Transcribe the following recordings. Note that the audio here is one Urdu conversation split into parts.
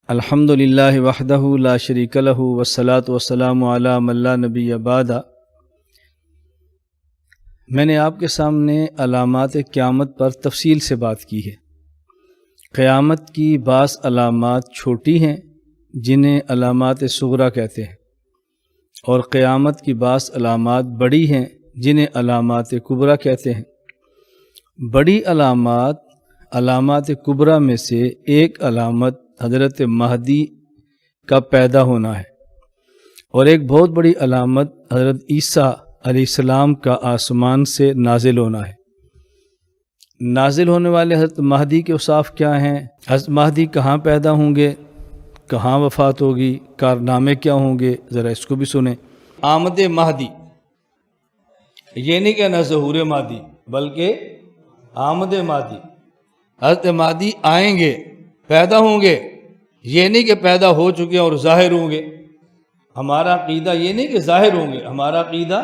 الحمدللہ وحدہ لا شریک لہ والصلاۃ والسلام علی من لا نبی بعد۔ میں نے آپ کے سامنے علامات قیامت پر تفصیل سے بات کی ہے۔ قیامت کی بعض علامات چھوٹی ہیں جنہیں علامات صغریٰ کہتے ہیں، اور قیامت کی بعض علامات بڑی ہیں جنہیں علامات کبریٰ کہتے ہیں۔ بڑی علامات کبریٰ میں سے ایک علامت حضرت مہدی کا پیدا ہونا ہے، اور ایک بہت بڑی علامت حضرت عیسیٰ علیہ السلام کا آسمان سے نازل ہونا ہے۔ نازل ہونے والے حضرت مہدی کے اوصاف کیا ہیں؟ حضرت مہدی کہاں پیدا ہوں گے، کہاں وفات ہوگی، کارنامے کیا ہوں گے، ذرا اس کو بھی سنیں۔ آمد مہدی یہ نہیں کہنا ظہور مہدی، بلکہ آمد مہدی۔ حضرت مہدی آئیں گے، پیدا ہوں گے، یہ نہیں کہ پیدا ہو چکے اور ظاہر ہوں گے۔ ہمارا عقیدہ یہ نہیں کہ ظاہر ہوں گے، ہمارا عقیدہ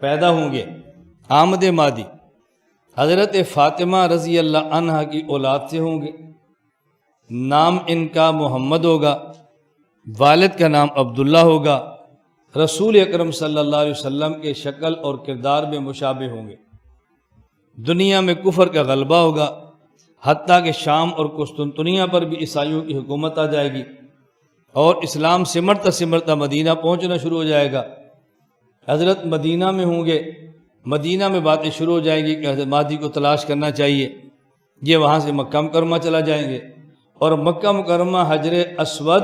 پیدا ہوں گے۔ آمد مہدی حضرت فاطمہ رضی اللہ عنہ کی اولاد سے ہوں گے۔ نام ان کا محمد ہوگا، والد کا نام عبداللہ ہوگا۔ رسول اکرم صلی اللہ علیہ وسلم کے شکل اور کردار میں مشابہ ہوں گے۔ دنیا میں کفر کا غلبہ ہوگا، حتیٰ کہ شام اور قسطنطنیہ پر بھی عیسائیوں کی حکومت آ جائے گی، اور اسلام سمرتا سمرتا مدینہ پہنچنا شروع ہو جائے گا۔ حضرت مدینہ میں ہوں گے، مدینہ میں باتیں شروع ہو جائیں گی کہ حضرت مہدی کو تلاش کرنا چاہیے۔ یہ وہاں سے مکہ مکرمہ چلا جائیں گے، اور مکہ مکرمہ حجر اسود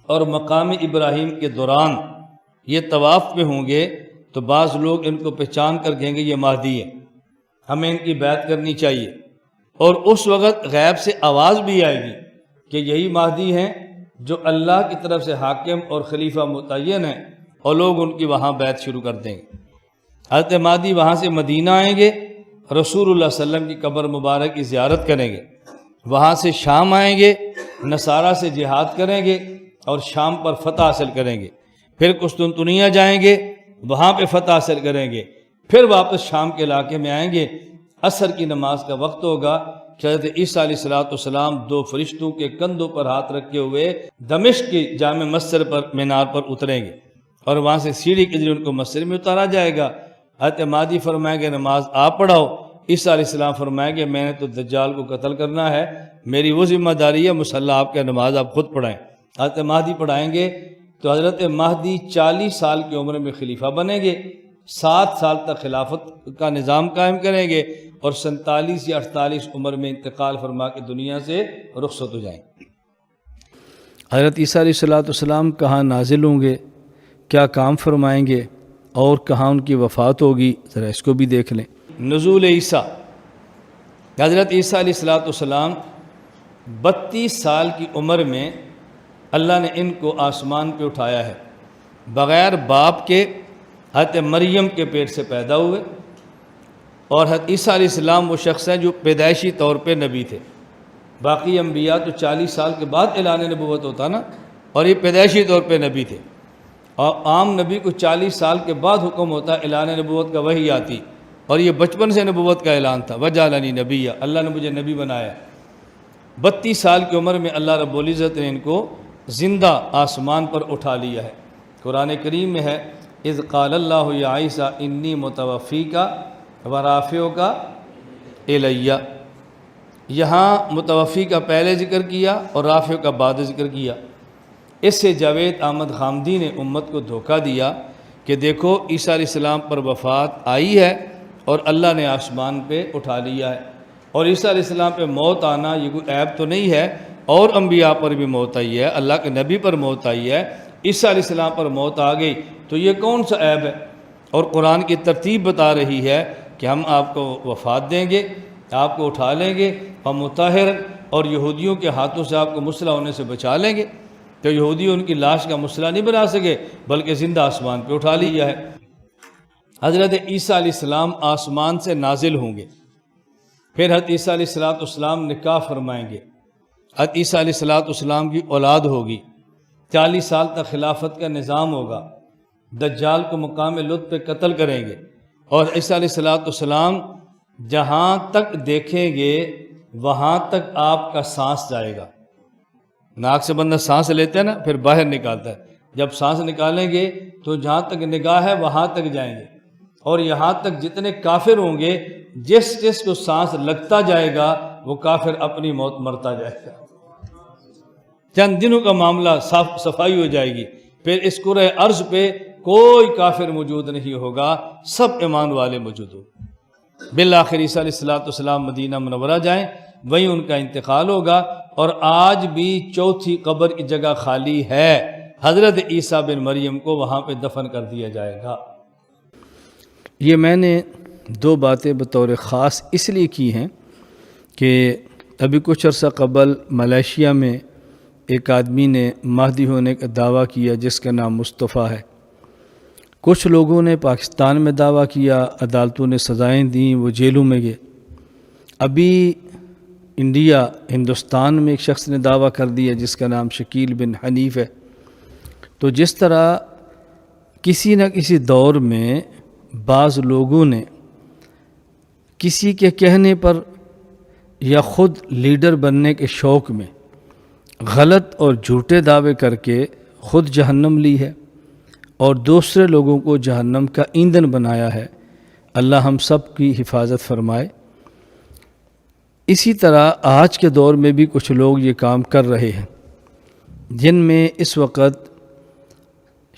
اور مقام ابراہیم کے دوران یہ طواف پہ ہوں گے، تو بعض لوگ ان کو پہچان کر کہیں گے یہ مہدی ہے، ہمیں ان کی بیعت کرنی چاہیے۔ اور اس وقت غیب سے آواز بھی آئے گی کہ یہی مہدی ہیں جو اللہ کی طرف سے حاکم اور خلیفہ متعین ہیں، اور لوگ ان کی وہاں بیعت شروع کر دیں گے۔ حضرت مہدی وہاں سے مدینہ آئیں گے، رسول اللہ صلی اللہ علیہ وسلم کی قبر مبارک کی زیارت کریں گے۔ وہاں سے شام آئیں گے، نصارہ سے جہاد کریں گے اور شام پر فتح حاصل کریں گے۔ پھر قسطنطنیہ جائیں گے، وہاں پہ فتح حاصل کریں گے۔ پھر واپس شام کے علاقے میں آئیں گے۔ عصر کی نماز کا وقت ہوگا کہ حضرت عیسیٰ علیہ السلام دو فرشتوں کے کندھوں پر ہاتھ رکھے ہوئے دمشق کی جامع مسجد پر مینار پر اتریں گے، اور وہاں سے سیڑھی کے ذریعے ان کو مسجد میں اتارا جائے گا۔ حضرت مہدی فرمائیں گے نماز آپ پڑھاؤ۔ عیسیٰ علیہ السلام فرمائیں گے میں نے تو دجال کو قتل کرنا ہے، میری وہ ذمہ داری ہے، مصلی آپ کے نماز آپ خود پڑھائیں۔ حضرت مہدی پڑھائیں گے تو حضرت مہدی 40 سال کی عمر میں خلیفہ بنیں گے، 7 سال تک خلافت کا نظام قائم کریں گے، اور 47 یا 48 عمر میں انتقال فرما کے دنیا سے رخصت ہو جائیں گے۔ حضرت عیسیٰ علیہ السلام کہاں نازل ہوں گے، کیا کام فرمائیں گے، اور کہاں ان کی وفات ہوگی، ذرا اس کو بھی دیکھ لیں۔ نزول عیسیٰ حضرت عیسیٰ علیہ السلام 32 سال کی عمر میں اللہ نے ان کو آسمان پہ اٹھایا ہے، بغیر باپ کے حضرت مریم کے پیٹ سے پیدا ہوئے۔ اور حضرت عیسیٰ علیہ السلام وہ شخص ہیں جو پیدائشی طور پہ نبی تھے۔ باقی انبیاء تو 40 سال کے بعد اعلان نبوت ہوتا نا، اور یہ پیدائشی طور پہ نبی تھے۔ اور عام نبی کو 40 سال کے بعد حکم ہوتا ہے، اعلان نبوت کا وحی آتی، اور یہ بچپن سے نبوت کا اعلان تھا، وجعلنی نبیّا، اللہ نے مجھے نبی بنایا۔ 32 سال کی عمر میں اللہ رب العزت نے ان کو زندہ آسمان پر اٹھا لیا ہے۔ قرآن کریم میں ہے اذ قال اللہ یا عیسیٰ انی متوفیک ورافعک الیہ۔ یہاں متوفی کا پہلے ذکر کیا اور رافع کا بعد ذکر کیا۔ اس سے جاوید احمد خامدی نے امت کو دھوکہ دیا کہ دیکھو عیسیٰ علیہ السلام پر وفات آئی ہے اور اللہ نے آسمان پہ اٹھا لیا ہے، اور عیسیٰ علیہ السلام پہ موت آنا یہ کوئی عیب تو نہیں ہے، اور انبیاء پر بھی موت آئی ہے، اللہ کے نبی پر موت آئی ہے، عیسیٰ علیہ السلام پر موت آ گئی تو یہ کون سا عیب ہے؟ اور قرآن کی ترتیب بتا رہی ہے کہ ہم آپ کو وفات دیں گے، آپ کو اٹھا لیں گے، اور مطہر اور یہودیوں کے ہاتھوں سے آپ کو مسلح ہونے سے بچا لیں گے۔ تو یہودی ان کی لاش کا مسلح نہیں بنا سکے، بلکہ زندہ آسمان پہ اٹھا لیا ہے۔ حضرت عیسیٰ علیہ السلام آسمان سے نازل ہوں گے، پھر حضرت عیسیٰ علیہ السلام نکاح فرمائیں گے، حضرت عیسیٰ علیہ السلام کی اولاد ہوگی، 40 سال تک خلافت کا نظام ہوگا، دجال کو مقام لط پہ قتل کریں گے، اور عیسیٰ علیہ السلام جہاں تک دیکھیں گے وہاں تک آپ کا سانس جائے گا۔ ناک سے بندہ سانس لیتا ہے نا، پھر باہر نکالتا ہے، جب سانس نکالیں گے تو جہاں تک نگاہ ہے وہاں تک جائیں گے، اور یہاں تک جتنے کافر ہوں گے، جس کو سانس لگتا جائے گا وہ کافر اپنی موت مرتا جائے گا۔ چند دنوں کا معاملہ صفائی ہو جائے گی، پھر اس کرۂ ارض پہ کوئی کافر موجود نہیں ہوگا، سب ایمان والے موجود ہوں۔ بالآخر عیسیٰ علیہ السلام مدینہ منورہ جائیں، وہیں ان کا انتقال ہوگا، اور آج بھی چوتھی قبر کی جگہ خالی ہے، حضرت عیسیٰ بن مریم کو وہاں پہ دفن کر دیا جائے گا۔ یہ میں نے دو باتیں بطور خاص اس لیے کی ہیں کہ ابھی کچھ عرصہ قبل ملیشیا میں ایک آدمی نے مہدی ہونے کا دعویٰ کیا جس کا نام مصطفیٰ ہے۔ کچھ لوگوں نے پاکستان میں دعویٰ کیا، عدالتوں نے سزائیں دیں، وہ جیلوں میں گئے۔ ابھی ہندوستان میں ایک شخص نے دعویٰ کر دیا جس کا نام شکیل بن حنیف ہے۔ تو جس طرح کسی نہ کسی دور میں بعض لوگوں نے کسی کے کہنے پر یا خود لیڈر بننے کے شوق میں غلط اور جھوٹے دعوے کر کے خود جہنم لی ہے اور دوسرے لوگوں کو جہنم کا ایندھن بنایا ہے، اللہ ہم سب کی حفاظت فرمائے۔ اسی طرح آج کے دور میں بھی کچھ لوگ یہ کام کر رہے ہیں، جن میں اس وقت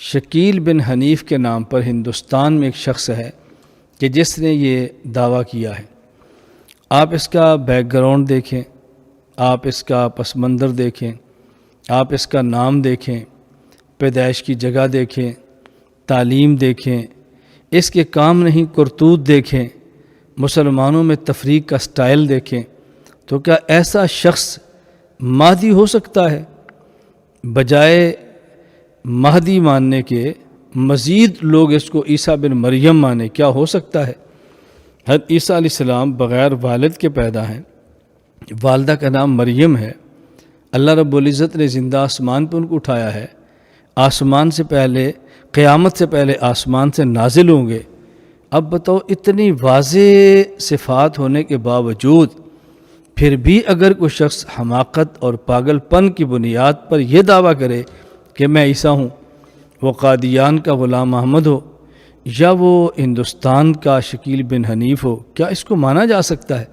شکیل بن حنیف کے نام پر ہندوستان میں ایک شخص ہے کہ جس نے یہ دعویٰ کیا ہے۔ آپ اس کا بیک گراؤنڈ دیکھیں، آپ اس کا پس منظر دیکھیں، آپ اس کا نام دیکھیں، پیدائش کی جگہ دیکھیں، تعلیم دیکھیں، اس کے کام نہیں کرتوت دیکھیں، مسلمانوں میں تفریق کا سٹائل دیکھیں، تو کیا ایسا شخص مہدی ہو سکتا ہے؟ بجائے مہدی ماننے کے مزید لوگ اس کو عیسیٰ بن مریم مانے، کیا ہو سکتا ہے؟ حضرت عیسیٰ علیہ السلام بغیر والد کے پیدا ہیں، والدہ کا نام مریم ہے، اللہ رب العزت نے زندہ آسمان پہ ان کو اٹھایا ہے، آسمان سے پہلے، قیامت سے پہلے آسمان سے نازل ہوں گے۔ اب بتاؤ، اتنی واضح صفات ہونے کے باوجود پھر بھی اگر کوئی شخص حماقت اور پاگل پن کی بنیاد پر یہ دعویٰ کرے کہ میں عیسیٰ ہوں، وہ قادیان کا غلام احمد ہو یا وہ ہندوستان کا شکیل بن حنیف ہو، کیا اس کو مانا جا سکتا ہے؟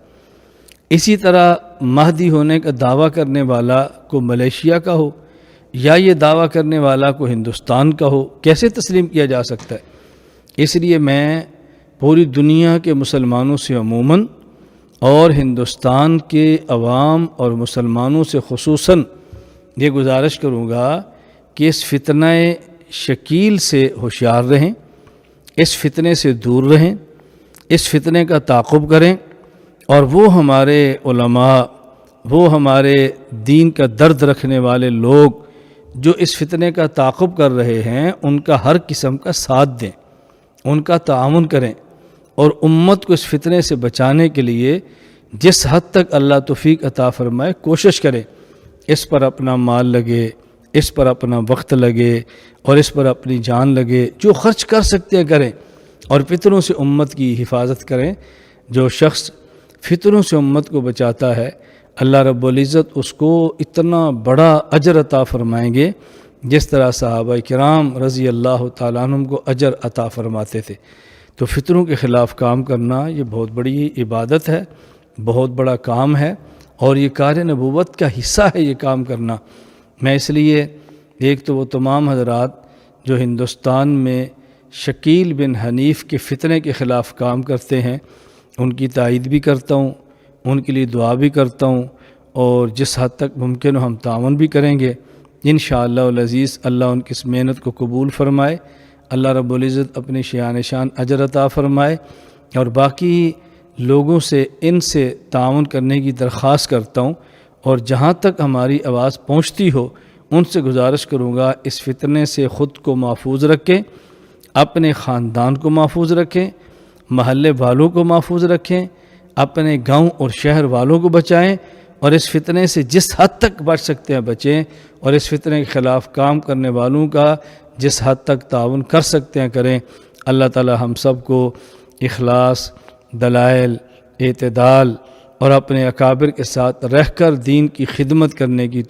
اسی طرح مہدی ہونے کا دعویٰ کرنے والا کو ملیشیا کا ہو یا یہ دعویٰ کرنے والا کو ہندوستان کا ہو، کیسے تسلیم کیا جا سکتا ہے؟ اس لیے میں پوری دنیا کے مسلمانوں سے عموماً اور ہندوستان کے عوام اور مسلمانوں سے خصوصاً یہ گزارش کروں گا کہ اس فتنہ شکیل سے ہوشیار رہیں، اس فتنے سے دور رہیں، اس فتنے کا تعاقب کریں، اور وہ ہمارے علماء، وہ ہمارے دین کا درد رکھنے والے لوگ جو اس فتنے کا تعاقب کر رہے ہیں، ان کا ہر قسم کا ساتھ دیں، ان کا تعاون کریں، اور امت کو اس فتنے سے بچانے کے لیے جس حد تک اللہ توفیق عطا فرمائے کوشش کریں، اس پر اپنا مال لگے، اس پر اپنا وقت لگے، اور اس پر اپنی جان لگے، جو خرچ کر سکتے ہیں کریں، اور فتنوں سے امت کی حفاظت کریں۔ جو شخص فتنوں سے امت کو بچاتا ہے، اللہ رب العزت اس کو اتنا بڑا اجر عطا فرمائیں گے جس طرح صحابہ کرام رضی اللہ تعالیٰ عنہم کو اجر عطا فرماتے تھے۔ تو فتنوں کے خلاف کام کرنا یہ بہت بڑی عبادت ہے، بہت بڑا کام ہے، اور یہ کار نبوت کا حصہ ہے یہ کام کرنا۔ میں اس لیے ایک تو وہ تمام حضرات جو ہندوستان میں شکیل بن حنیف کے فتنے کے خلاف کام کرتے ہیں، ان کی تائید بھی کرتا ہوں، ان کے لیے دعا بھی کرتا ہوں، اور جس حد تک ممکن ہو ہم تعاون بھی کریں گے انشاءاللہ العزیز۔ اللہ ان کی اس محنت کو قبول فرمائے، اللہ رب العزت اپنی شان شان اجر عطا فرمائے، اور باقی لوگوں سے ان سے تعاون کرنے کی درخواست کرتا ہوں، اور جہاں تک ہماری آواز پہنچتی ہو ان سے گزارش کروں گا اس فتنے سے خود کو محفوظ رکھیں، اپنے خاندان کو محفوظ رکھیں، محلے والوں کو محفوظ رکھیں، اپنے گاؤں اور شہر والوں کو بچائیں، اور اس فتنے سے جس حد تک بچ سکتے ہیں بچیں، اور اس فتنے کے خلاف کام کرنے والوں کا جس حد تک تعاون کر سکتے ہیں کریں۔ اللہ تعالی ہم سب کو اخلاص، دلائل، اعتدال اور اپنے اکابر کے ساتھ رہ کر دین کی خدمت کرنے کی